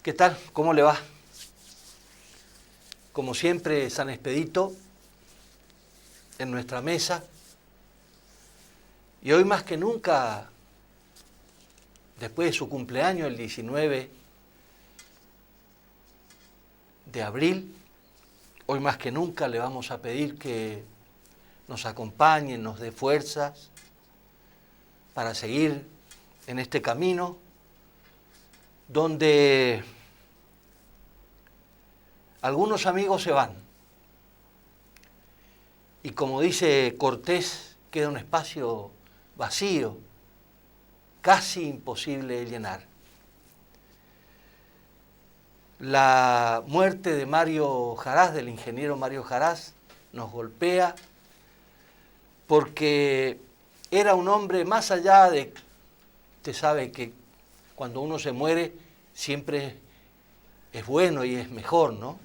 ¿Qué tal? ¿Cómo le va? Como siempre, San Expedito en nuestra mesa. Y hoy más que nunca, después de su cumpleaños, el 19 de abril, hoy más que nunca le vamos a pedir que nos acompañe, nos dé fuerzas para seguir en este camino donde algunos amigos se van y, como dice Cortés, queda un espacio vacío, casi imposible de llenar. La muerte de Mario Jarás, del ingeniero Mario Jarás, nos golpea porque era un hombre más allá de... Usted sabe que cuando uno se muere siempre es bueno y es mejor, ¿no?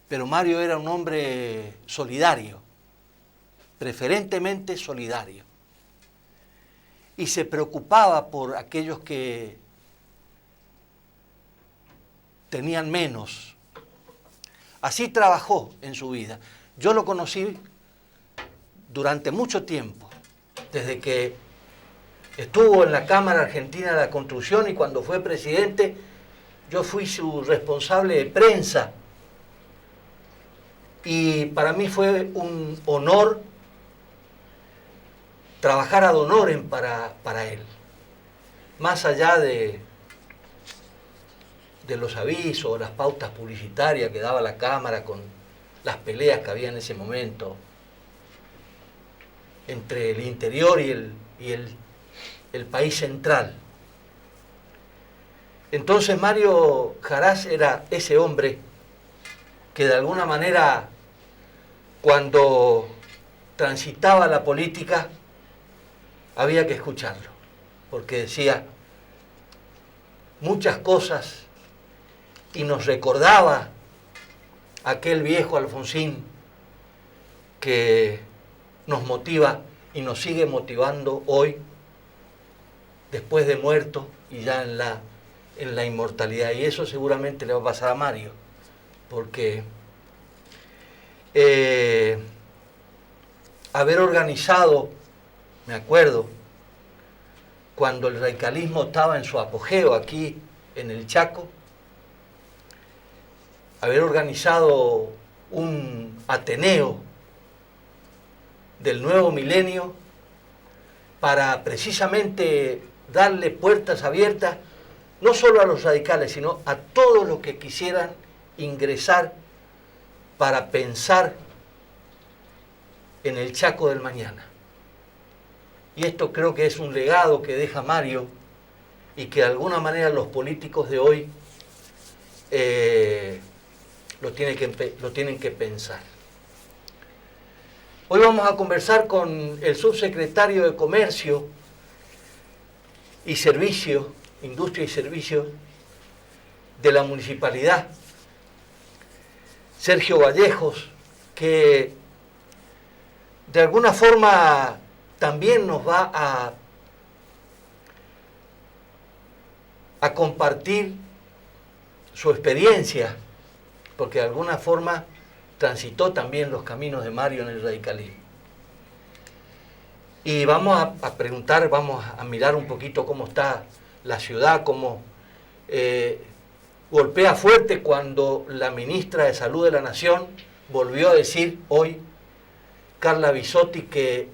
Pero Mario era un hombre solidario, preferentemente solidario, y se preocupaba por aquellos que tenían menos. Así trabajó en su vida. Yo lo conocí durante mucho tiempo, desde que estuvo en la Cámara Argentina de la Construcción, y cuando fue presidente yo fui su responsable de prensa. Y para mí fue un honor trabajar ad honorem para él. Más allá de los avisos, las pautas publicitarias que daba la Cámara con las peleas que había en ese momento entre el interior y el país central. Entonces Mario Jarás era ese hombre que de alguna manera, cuando transitaba la política, había que escucharlo, porque decía muchas cosas y nos recordaba aquel viejo Alfonsín que nos motiva y nos sigue motivando hoy, después de muerto y ya en la inmortalidad. Y eso seguramente le va a pasar a Mario, porque haber organizado, me acuerdo, cuando el radicalismo estaba en su apogeo aquí en el Chaco, haber organizado un Ateneo del nuevo milenio para precisamente darle puertas abiertas no solo a los radicales, sino a todos los que quisieran ingresar para pensar en el Chaco del mañana. Y esto creo que es un legado que deja Mario y que de alguna manera los políticos de hoy lo tienen que pensar. Hoy vamos a conversar con el subsecretario de Comercio y Servicio, Industria y Servicios de la Municipalidad, Sergio Vallejos, que de alguna forma también nos va a compartir su experiencia, porque de alguna forma transitó también los caminos de Mario en el radicalismo. Y vamos a preguntar, vamos a mirar un poquito cómo está la ciudad, cómo golpea fuerte cuando la ministra de Salud de la Nación volvió a decir hoy, Carla Bisotti, que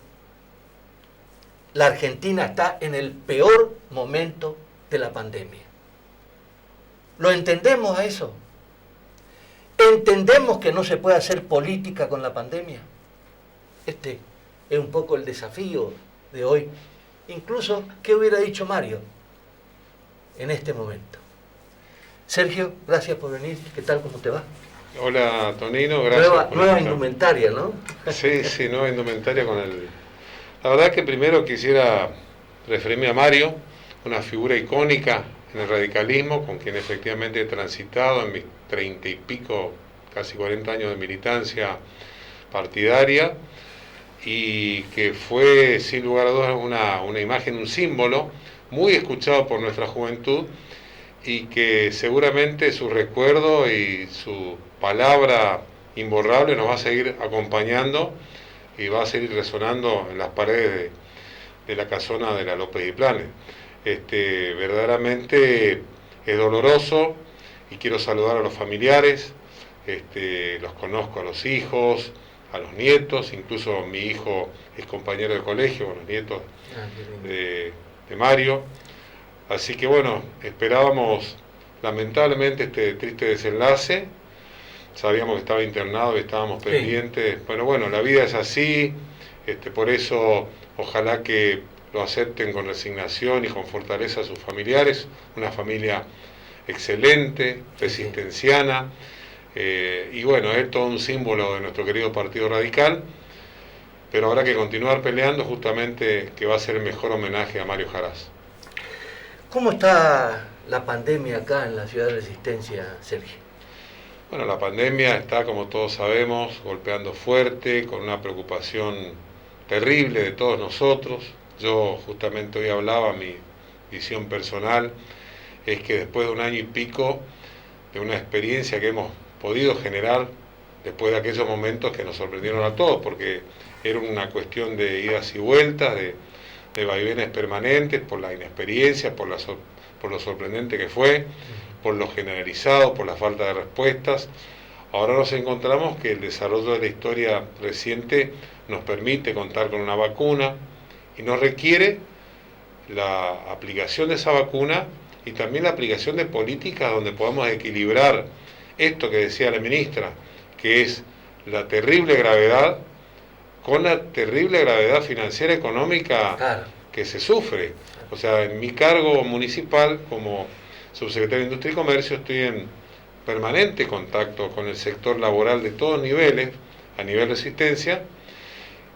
la Argentina está en el peor momento de la pandemia. ¿Lo entendemos a eso? ¿Entendemos que no se puede hacer política con la pandemia? Este es un poco el desafío de hoy. Incluso, ¿qué hubiera dicho Mario en este momento? Sergio, gracias por venir. ¿Qué tal? ¿Cómo te va? Hola, Tonino, gracias. Nueva indumentaria, ¿no? Sí, nueva indumentaria con el... La verdad que primero quisiera referirme a Mario, una figura icónica en el radicalismo, con quien efectivamente he transitado en mis 30 y pico, casi 40 años de militancia partidaria, y que fue sin lugar a dudas una imagen, un símbolo, muy escuchado por nuestra juventud, y que seguramente su recuerdo y su palabra imborrable nos va a seguir acompañando y va a seguir resonando en las paredes de la casona de la López y Planes. Verdaderamente es doloroso y quiero saludar a los familiares, los conozco a los hijos, a los nietos, incluso mi hijo es compañero de colegio con los nietos de Mario. Así que bueno, esperábamos lamentablemente este triste desenlace, sabíamos que estaba internado y estábamos pendientes, pero bueno, la vida es así, por eso ojalá que lo acepten con resignación y con fortaleza a sus familiares, una familia excelente, resistenciana, y bueno, es todo un símbolo de nuestro querido Partido Radical, pero habrá que continuar peleando justamente que va a ser el mejor homenaje a Mario Jaraz. ¿Cómo está la pandemia acá en la ciudad de Resistencia, Sergio? Bueno, la pandemia está, como todos sabemos, golpeando fuerte, con una preocupación terrible de todos nosotros. Yo justamente hoy hablaba, mi visión personal es que después de un año y pico de una experiencia que hemos podido generar después de aquellos momentos que nos sorprendieron a todos, porque era una cuestión de idas y vueltas, de vaivenes permanentes, por la inexperiencia, por lo sorprendente que fue, por lo generalizado, por la falta de respuestas. Ahora nos encontramos que el desarrollo de la historia reciente nos permite contar con una vacuna y nos requiere la aplicación de esa vacuna y también la aplicación de políticas donde podamos equilibrar esto que decía la ministra, que es la terrible gravedad con la terrible gravedad financiera económica que se sufre. O sea, en mi cargo municipal como subsecretario de Industria y Comercio estoy en permanente contacto con el sector laboral de todos niveles, a nivel resistencia,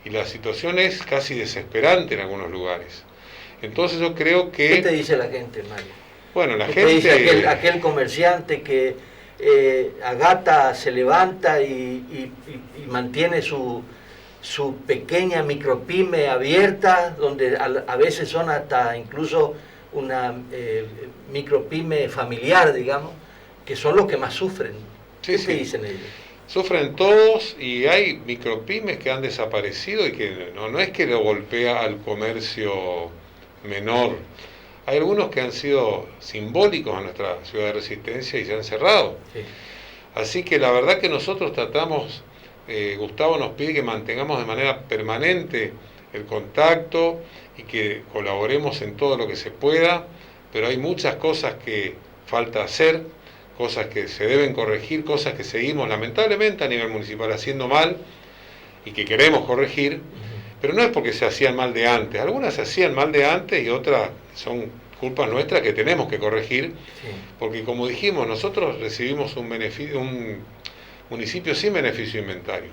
y la situación es casi desesperante en algunos lugares. Entonces yo creo que... ¿Qué te dice la gente, Mario? Bueno, la ¿Qué gente... te dice aquel comerciante que agata, se levanta y mantiene su pequeña micropyme abierta, donde a veces son hasta incluso una micropyme familiar, digamos, que son los que más sufren? ¿Qué te dicen ellos? Sufren todos y hay micropymes que han desaparecido y que no es que lo golpea al comercio menor. Hay algunos que han sido simbólicos a nuestra ciudad de Resistencia y se han cerrado. Sí. Así que la verdad que nosotros tratamos, Gustavo nos pide que mantengamos de manera permanente el contacto y que colaboremos en todo lo que se pueda, pero hay muchas cosas que falta hacer, cosas que se deben corregir, cosas que seguimos lamentablemente a nivel municipal haciendo mal y que queremos corregir, pero no es porque se hacían mal de antes, algunas se hacían mal de antes y otras son culpas nuestras que tenemos que corregir, porque como dijimos, nosotros recibimos un municipio sin beneficio inventario.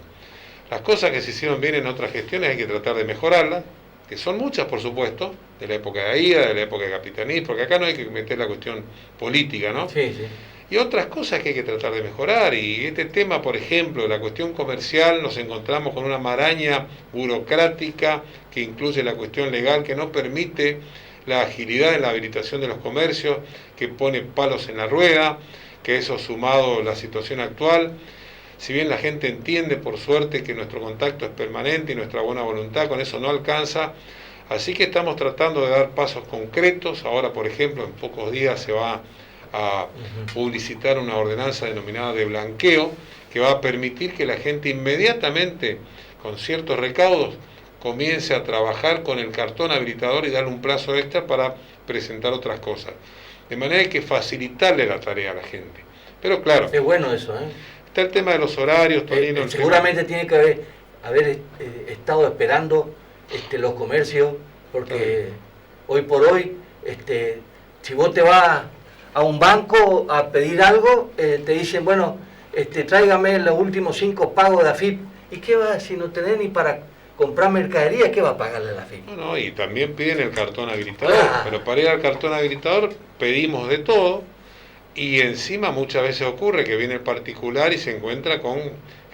Las cosas que se hicieron bien en otras gestiones hay que tratar de mejorarlas, que son muchas por supuesto, de la época de AIDA, de la época de Capitaní, porque acá no hay que meter la cuestión política, ¿no? Sí, sí. Y otras cosas que hay que tratar de mejorar, y este tema, por ejemplo, de la cuestión comercial, nos encontramos con una maraña burocrática que incluye la cuestión legal que no permite la agilidad en la habilitación de los comercios, que pone palos en la rueda, que eso sumado a la situación actual, si bien la gente entiende por suerte que nuestro contacto es permanente y nuestra buena voluntad con eso no alcanza, así que estamos tratando de dar pasos concretos. Ahora, por ejemplo, en pocos días se va a publicitar una ordenanza denominada de blanqueo que va a permitir que la gente inmediatamente, con ciertos recaudos, comience a trabajar con el cartón habilitador y darle un plazo extra para presentar otras cosas. De manera que hay que facilitarle la tarea a la gente. Pero claro, es bueno eso, ¿eh? Está el tema de los horarios, Tonino. Seguramente tiene que haber estado esperando los comercios, porque hoy por hoy, si vos te vas a un banco a pedir algo, te dicen, bueno, tráigame los últimos 5 pagos de AFIP. ¿Y qué va? Si no tenés ni para comprar mercadería, ¿qué va a pagarle a la AFIP? No, y también piden el cartón habilitador, pero para ir al cartón habilitador pedimos de todo, y encima muchas veces ocurre que viene el particular y se encuentra con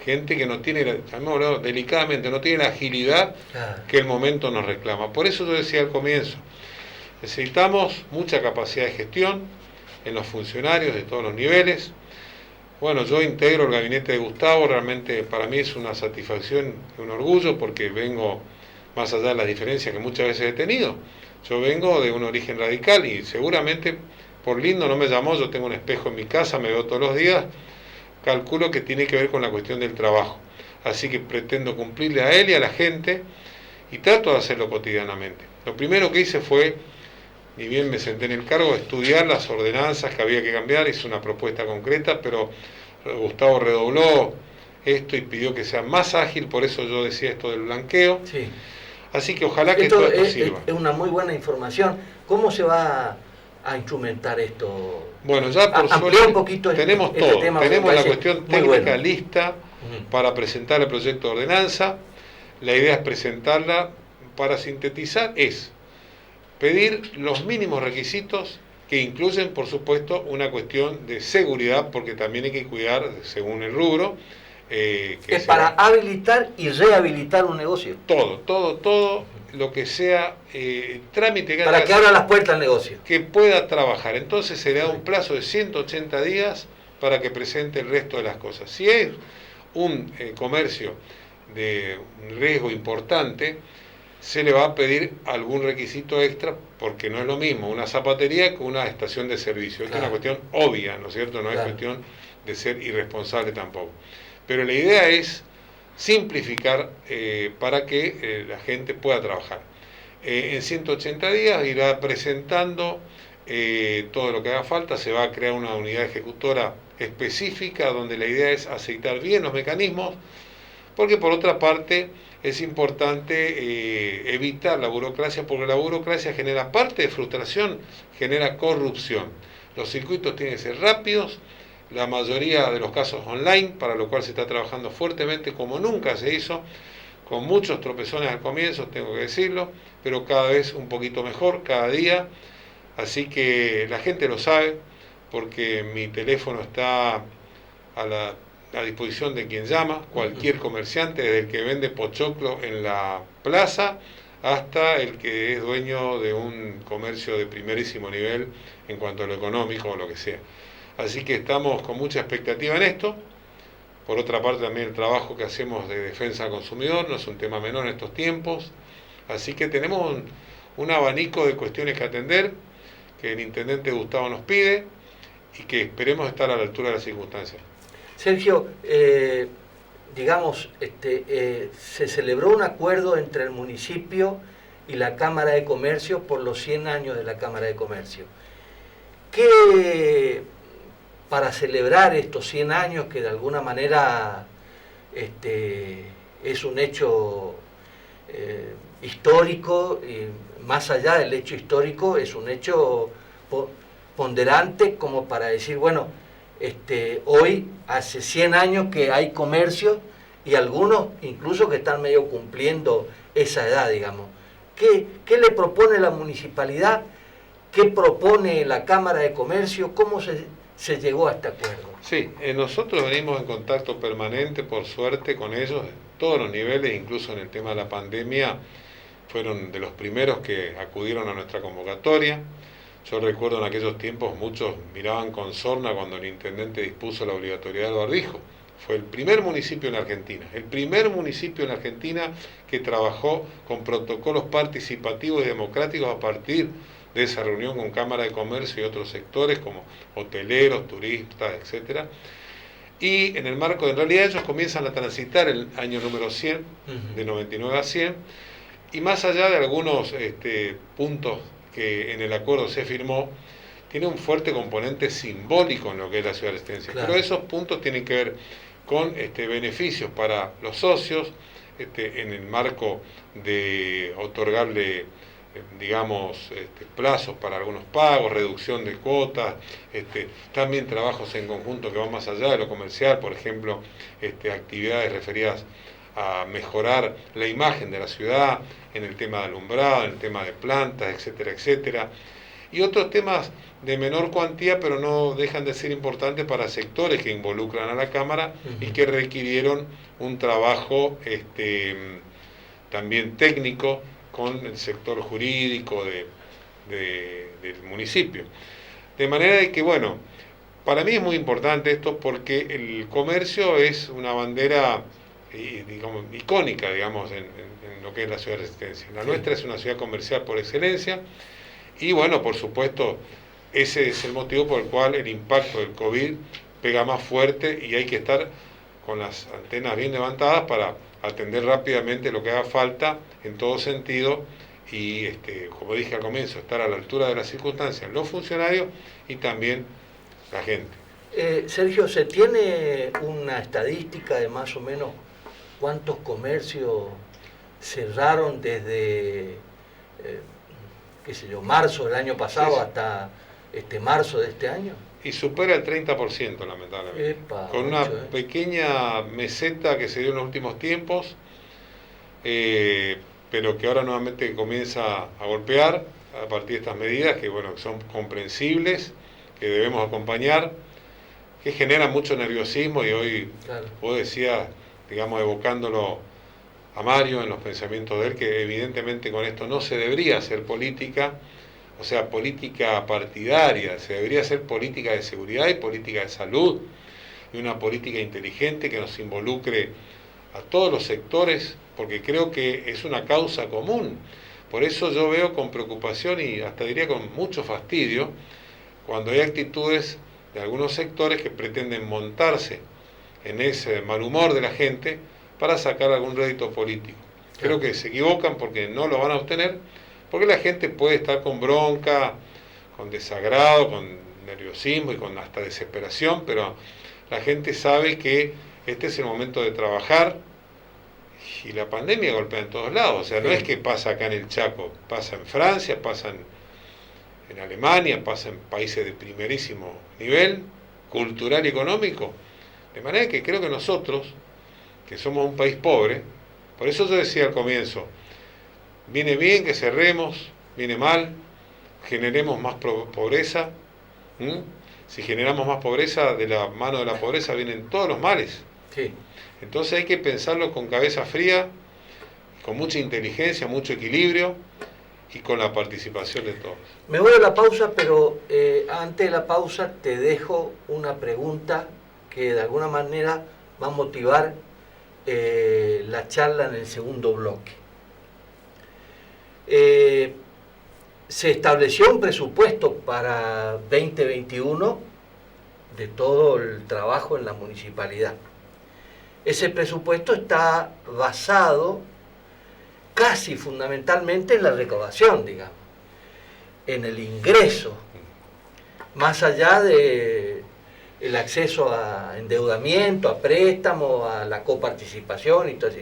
gente que no tiene, llamémoslo delicadamente, no tiene la agilidad que el momento nos reclama. Por eso yo decía al comienzo, necesitamos mucha capacidad de gestión, en los funcionarios de todos los niveles. Bueno, yo integro el gabinete de Gustavo, realmente para mí es una satisfacción, un orgullo, porque vengo más allá de las diferencias que muchas veces he tenido. Yo vengo de un origen radical y seguramente por lindo no me llamó, yo tengo un espejo en mi casa, me veo todos los días, calculo que tiene que ver con la cuestión del trabajo. Así que pretendo cumplirle a él y a la gente y trato de hacerlo cotidianamente. Lo primero que hice fue, ni bien me senté en el cargo, estudiar las ordenanzas que había que cambiar, hice una propuesta concreta, pero Gustavo redobló esto y pidió que sea más ágil, por eso yo decía esto del blanqueo. Sí. Así que ojalá que todo esto sirva. Es una muy buena información. ¿Cómo se va a instrumentar esto? Bueno, ya por suerte un poquito tenemos este todo. Tema, tenemos la cuestión técnica lista Uh-huh. para presentar el proyecto de ordenanza. La idea es presentarla, para sintetizar, es pedir los mínimos requisitos que incluyen, por supuesto, una cuestión de seguridad, porque también hay que cuidar, según el rubro. Es para habilitar y rehabilitar un negocio. Todo lo que sea trámite que para que abra las puertas al negocio. Que pueda trabajar. Entonces se le da un plazo de 180 días para que presente el resto de las cosas. Si es un comercio de un riesgo importante, se le va a pedir algún requisito extra, porque no es lo mismo una zapatería que una estación de servicio. Esta es una cuestión obvia, ¿no es cierto? No es cuestión de ser irresponsable tampoco. Pero la idea es simplificar para que la gente pueda trabajar. En 180 días irá presentando todo lo que haga falta, se va a crear una unidad ejecutora específica donde la idea es aceitar bien los mecanismos, porque por otra parte es importante evitar la burocracia, porque la burocracia genera, aparte de frustración, genera corrupción. Los circuitos tienen que ser rápidos, la mayoría de los casos online, para lo cual se está trabajando fuertemente como nunca se hizo, con muchos tropezones al comienzo, tengo que decirlo, pero cada vez un poquito mejor, cada día. Así que la gente lo sabe, porque mi teléfono está a disposición de quien llama, cualquier comerciante, desde el que vende pochoclo en la plaza hasta el que es dueño de un comercio de primerísimo nivel en cuanto a lo económico o lo que sea. Así que estamos con mucha expectativa en esto. Por otra parte, también el trabajo que hacemos de defensa al consumidor no es un tema menor en estos tiempos. Así que tenemos un abanico de cuestiones que atender, que el intendente Gustavo nos pide y que esperemos estar a la altura de las circunstancias. Sergio, digamos, se celebró un acuerdo entre el municipio y la Cámara de Comercio por los 100 años de la Cámara de Comercio. ¿Qué, para celebrar estos 100 años, que de alguna manera es un hecho histórico, y más allá del hecho histórico, es un hecho ponderante como para decir, bueno, hoy hace 100 años que hay comercio y algunos incluso que están medio cumpliendo esa edad, digamos. ¿Qué le propone la municipalidad? ¿Qué propone la Cámara de Comercio? ¿Cómo se llegó a este acuerdo? Sí, nosotros venimos en contacto permanente, por suerte, con ellos, en todos los niveles, incluso en el tema de la pandemia, fueron de los primeros que acudieron a nuestra convocatoria. Yo recuerdo en aquellos tiempos muchos miraban con sorna cuando el intendente dispuso la obligatoriedad del barbijo. Fue el primer municipio en Argentina, que trabajó con protocolos participativos y democráticos a partir de esa reunión con Cámara de Comercio y otros sectores como hoteleros, turistas, etc. Y en el marco, en realidad ellos comienzan a transitar el año número 100, de 99 a 100, y más allá de algunos puntos que en el acuerdo se firmó, tiene un fuerte componente simbólico en lo que es la ciudad resistencia. Claro. Pero esos puntos tienen que ver con beneficios para los socios, en el marco de otorgarle, digamos, plazos para algunos pagos, reducción de cuotas, también trabajos en conjunto que van más allá de lo comercial, por ejemplo, actividades referidas a mejorar la imagen de la ciudad, en el tema de alumbrado, en el tema de plantas, etcétera, etcétera. Y otros temas de menor cuantía, pero no dejan de ser importantes para sectores que involucran a la Cámara y que requirieron un trabajo también técnico con el sector jurídico del municipio. De manera de que, bueno, para mí es muy importante esto porque el comercio es una bandera digamos, icónica, digamos, en lo que es la ciudad de Resistencia. La nuestra es una ciudad comercial por excelencia y, bueno, por supuesto, ese es el motivo por el cual el impacto del COVID pega más fuerte y hay que estar con las antenas bien levantadas para atender rápidamente lo que haga falta en todo sentido y, como dije al comienzo, estar a la altura de las circunstancias, los funcionarios y también la gente. Sergio, ¿se tiene una estadística de más o menos cuántos comercios cerraron desde, qué sé yo, marzo del año pasado hasta marzo de este año? Y supera el 30%, lamentablemente. Epa, con una mucho, pequeña meseta que se dio en los últimos tiempos, pero que ahora nuevamente comienza a golpear a partir de estas medidas que, bueno, son comprensibles, que debemos acompañar, que generan mucho nerviosismo y hoy, claro. Vos decías, digamos, evocándolo a Mario en los pensamientos de él, que evidentemente con esto no se debería hacer política, o sea, política partidaria, se debería hacer política de seguridad y política de salud, y una política inteligente que nos involucre a todos los sectores, porque creo que es una causa común. Por eso yo veo con preocupación y hasta diría con mucho fastidio, cuando hay actitudes de algunos sectores que pretenden montarse en ese mal humor de la gente para sacar algún rédito político. Creo que se equivocan porque no lo van a obtener, porque la gente puede estar con bronca, con desagrado, con nerviosismo y con hasta desesperación, pero la gente sabe que este es el momento de trabajar y la pandemia golpea en todos lados. O sea, no es que pasa acá en el Chaco, pasa en Francia, pasa en Alemania, pasa en países de primerísimo nivel, cultural y económico. De manera que creo que nosotros, que somos un país pobre, por eso yo decía al comienzo, viene bien que cerremos, viene mal, generemos más pobreza. Si generamos más pobreza, de la mano de la pobreza vienen todos los males. Sí. Entonces hay que pensarlo con cabeza fría, con mucha inteligencia, mucho equilibrio y con la participación de todos. Me voy a la pausa, pero antes de la pausa te dejo una pregunta que de alguna manera va a motivar la charla en el segundo bloque. Se estableció un presupuesto para 2021 de todo el trabajo en la municipalidad. Ese presupuesto está basado casi fundamentalmente en la recaudación, digamos, en el ingreso, más allá de el acceso a endeudamiento, a préstamo, a la coparticipación y todo eso.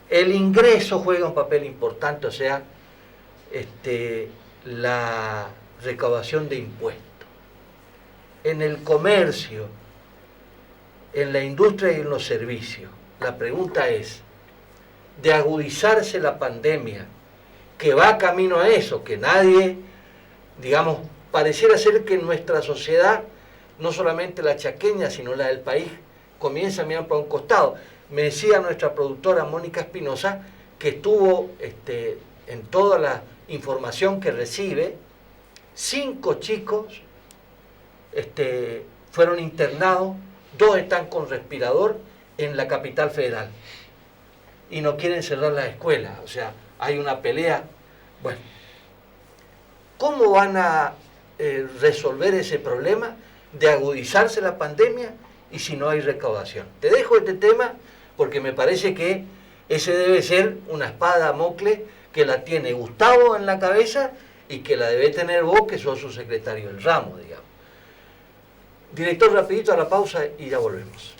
El ingreso juega un papel importante, o sea, la recaudación de impuestos. En el comercio, en la industria y en los servicios, la pregunta es, de agudizarse la pandemia, que va camino a eso, que nadie, digamos, pareciera ser que nuestra sociedad, no solamente la chaqueña, sino la del país, comienza a mirar por un costado. Me decía nuestra productora Mónica Espinosa que estuvo en toda la información que recibe, 5 chicos fueron internados, 2 están con respirador en la capital federal y no quieren cerrar las escuelas, o sea, hay una pelea. Bueno, ¿cómo van a resolver ese problema de agudizarse la pandemia y si no hay recaudación? Te dejo este tema porque me parece que ese debe ser una espada de Damocles que la tiene Gustavo en la cabeza y que la debe tener vos, que sos su secretario del ramo, digamos. Director, rapidito a la pausa y ya volvemos.